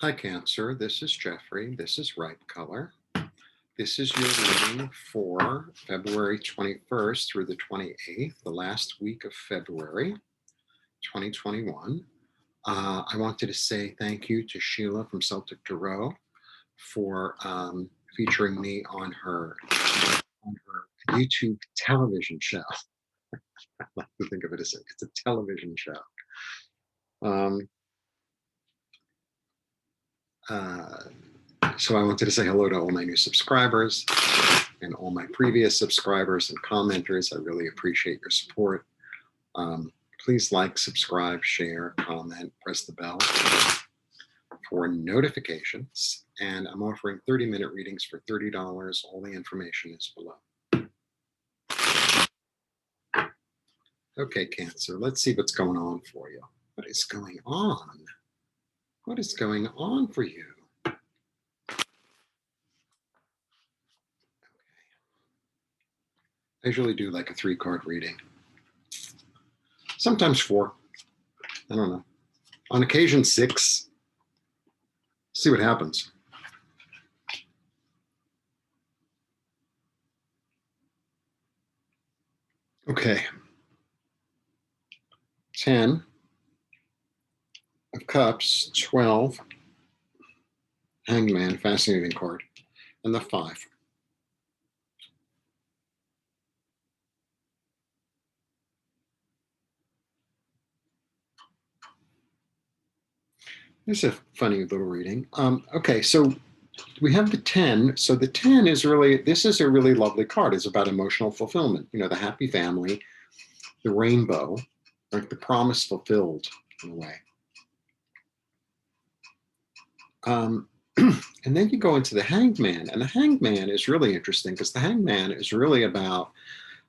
Hi, Cancer. This is Jeffrey. This is Ripe Color. This is your reading for February 21st through the 28th, the last week of February 2021. I wanted to say thank you to Sheila from Celtic Tarot for featuring me on her YouTube television show. I like to think of it as it's a television show. Um, uh, so I wanted to say hello to all my new subscribers and all my previous subscribers and commenters. I really appreciate your support. Please like, subscribe, share, comment, press the bell for notifications. And I'm offering 30-minute readings for $30. All the information is below. Okay, Cancer, let's see what's going on for you. What is going on? What is going on for you? I usually do like a 3-card reading. Sometimes 4. I don't know. On occasion 6. See what happens. Okay. 10 of Cups, 12, Hangman, fascinating card, and the 5. This is a funny little reading. Okay, so we have the 10. So the 10 is really, this is a really lovely card. It's about emotional fulfillment. You know, the happy family, the rainbow, like the promise fulfilled in a way. And then you go into the Hangman, and the Hangman is really interesting because the Hangman is really about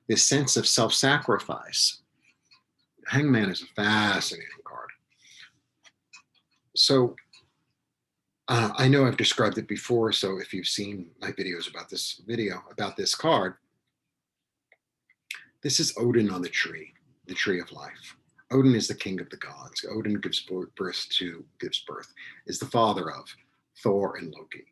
this sense of self-sacrifice. Hangman is a fascinating card. So I know I've described it before, so if you've seen my videos about this card, this is Odin on the tree of life. Odin is the king of the gods. Odin gives birth, is the father of Thor and Loki.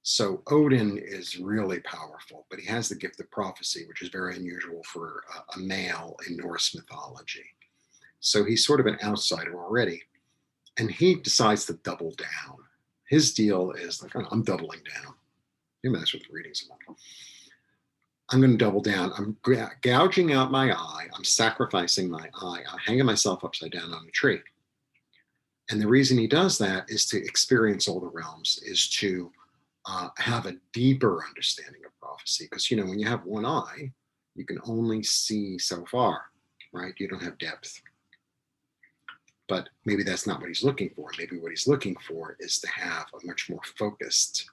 So Odin is really powerful, but he has the gift of prophecy, which is very unusual for a male in Norse mythology. So he's sort of an outsider already, and he decides to double down. His deal is like, oh, I'm doubling down. Maybe that's what the reading's about. I'm going to double down. I'm gouging out my eye. I'm sacrificing my eye. I'm hanging myself upside down on a tree. And the reason he does that is to experience all the realms, is to have a deeper understanding of prophecy. Because, you know, when you have one eye, you can only see so far, right? You don't have depth. But maybe that's not what he's looking for. Maybe what he's looking for is to have a much more focused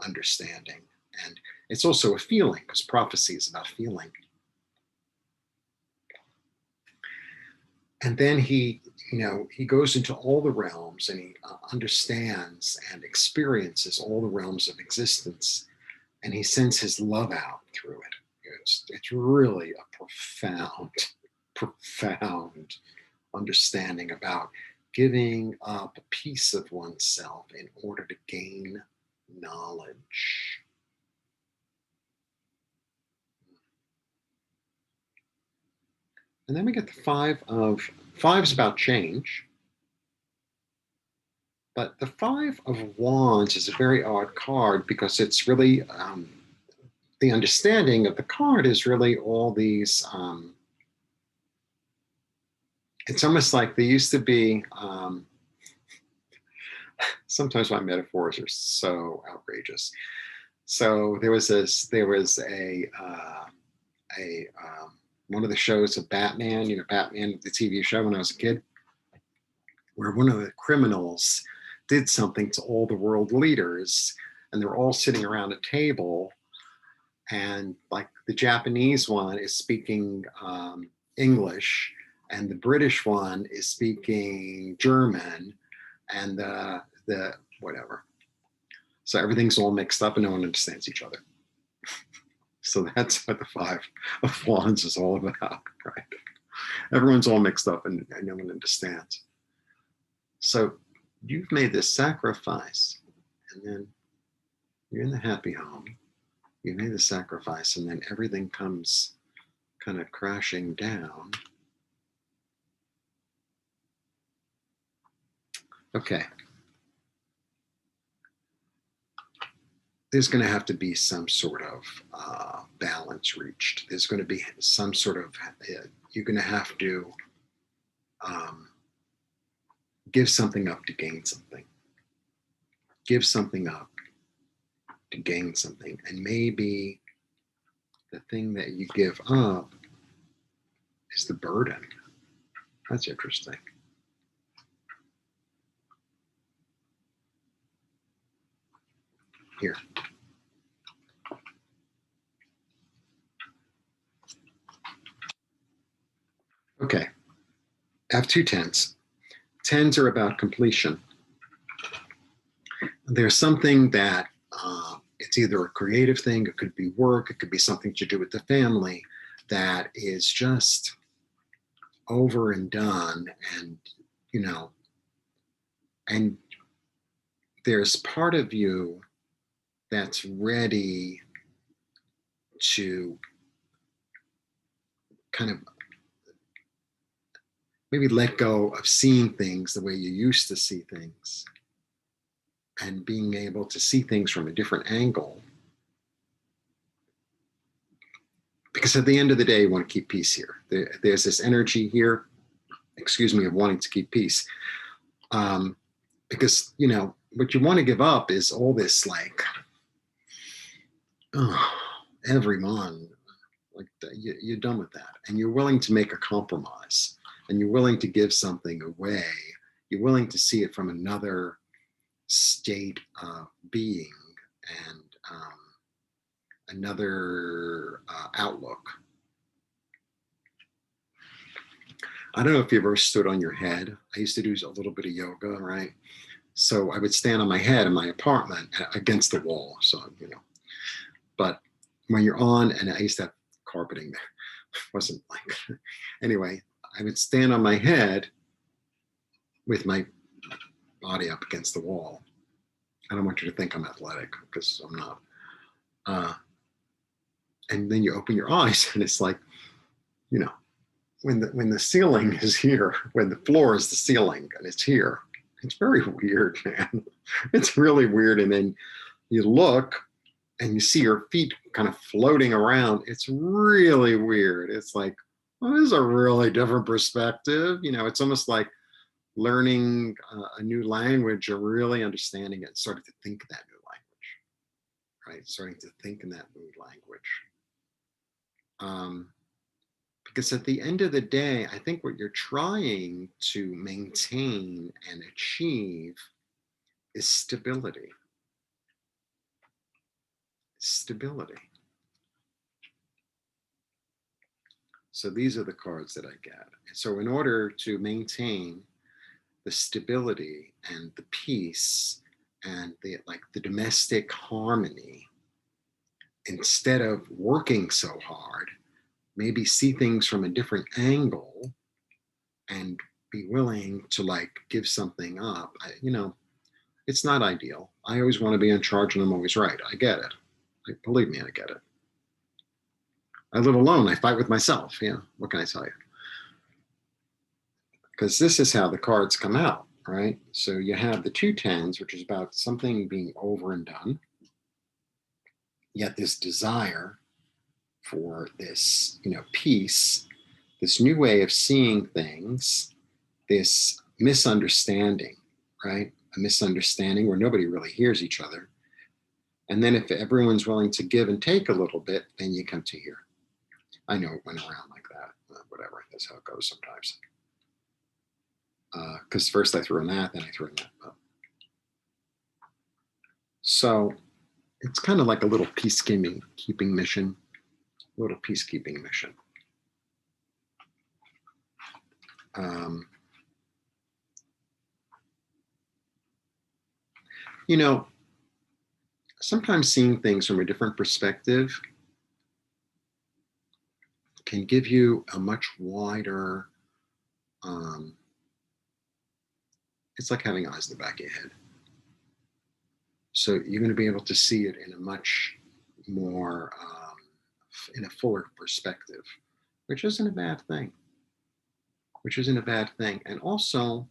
understanding. And it's also a feeling, because prophecy is about feeling. And then he goes into all the realms, and he understands and experiences all the realms of existence, and he sends his love out through it. It's really a profound understanding about giving up a piece of oneself in order to gain knowledge. And then we get the five's about change. But the 5 of Wands is a very odd card because it's really, the understanding of the card is really all these, it's almost like there used to be, sometimes my metaphors are so outrageous. So there was one of the shows of Batman, Batman, the TV show when I was a kid, where one of the criminals did something to all the world leaders, and they're all sitting around a table, and like the Japanese one is speaking English, and the British one is speaking German, and the whatever. So everything's all mixed up and no one understands each other. So that's what the 5 of Wands is all about, right? Everyone's all mixed up and no one understands. So you've made this sacrifice, and then you're in the happy home. You made the sacrifice, and then everything comes kind of crashing down. Okay. There's going to have to be some sort of balance reached. There's going to be some sort of, you're going to have to give something up to gain something. Give something up to gain something. And maybe the thing that you give up is the burden. That's interesting. Here. Okay. I have 2 10s. 10s are about completion. There's something that it's either a creative thing, it could be work, it could be something to do with the family that is just over and done, and and there's part of you that's ready to kind of maybe let go of seeing things the way you used to see things and being able to see things from a different angle. Because at the end of the day, you want to keep peace here. There's this energy here, of wanting to keep peace. Because, what you want to give up is all this like, every month, like you're done with that. And you're willing to make a compromise, and you're willing to give something away. You're willing to see it from another state of being and another outlook. I don't know if you ever stood on your head. I used to do a little bit of yoga, right? So I would stand on my head in my apartment against the wall. So, but when you're on, and I used to have carpeting there, it wasn't like, anyway, I would stand on my head with my body up against the wall. I don't want you to think I'm athletic, because I'm not. And then you open your eyes, and it's like, when the ceiling is here, when the floor is the ceiling and it's here, it's very weird, man. It's really weird. And then you look and you see your feet kind of floating around. It's really weird. It's like, well, this is a really different perspective. It's almost like learning a new language or really understanding it, starting to think that new language, right? Starting to think in that new language. Because at the end of the day, I think what you're trying to maintain and achieve is stability. Stability. So these are the cards that I get. So in order to maintain the stability and the peace and the domestic harmony, instead of working so hard, maybe see things from a different angle and be willing to give something up. It's not ideal. I always want to be in charge, and I'm always right. I get it. Believe me, I get it. I live alone. I fight with myself. What can I tell you? Because this is how the cards come out, right? So you have the 2 10s, which is about something being over and done. Yet this desire for this, peace, this new way of seeing things, this misunderstanding, right? A misunderstanding where nobody really hears each other. And then if everyone's willing to give and take a little bit, then you come to here. I know it went around like that. Whatever. That's how it goes sometimes. Because first I threw in that, then I threw in that. So it's kind of like a little peacekeeping mission. Little peacekeeping mission. Sometimes seeing things from a different perspective can give you a much wider it's like having eyes in the back of your head. So you're going to be able to see it in a much more, in a fuller perspective, which isn't a bad thing. Which isn't a bad thing. And also,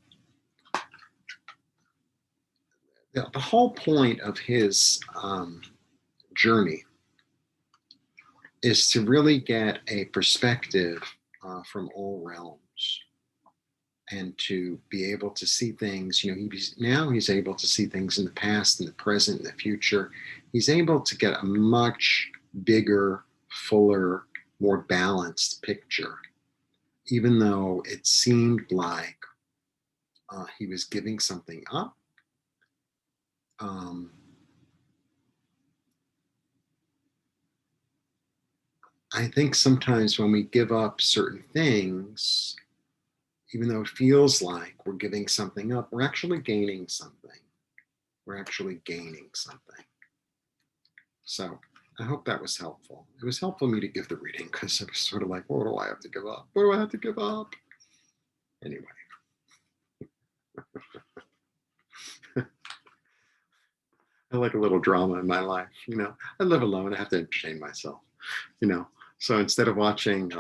the whole point of his journey is to really get a perspective from all realms, and to be able to see things. Now he's able to see things in the past, in the present, in the future. He's able to get a much bigger, fuller, more balanced picture, even though it seemed like he was giving something up. I think sometimes when we give up certain things, even though it feels like we're giving something up, we're actually gaining something. We're actually gaining something. So I hope that was helpful. It was helpful for me to give the reading, because it was sort of like, what do I have to give up? What do I have to give up? Anyway. I like a little drama in my life. I live alone. I have to entertain myself. So instead of watching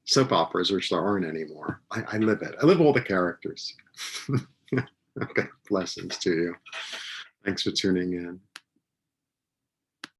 soap operas, which there aren't anymore, I live it. I live all the characters. Okay, blessings to you. Thanks for tuning in.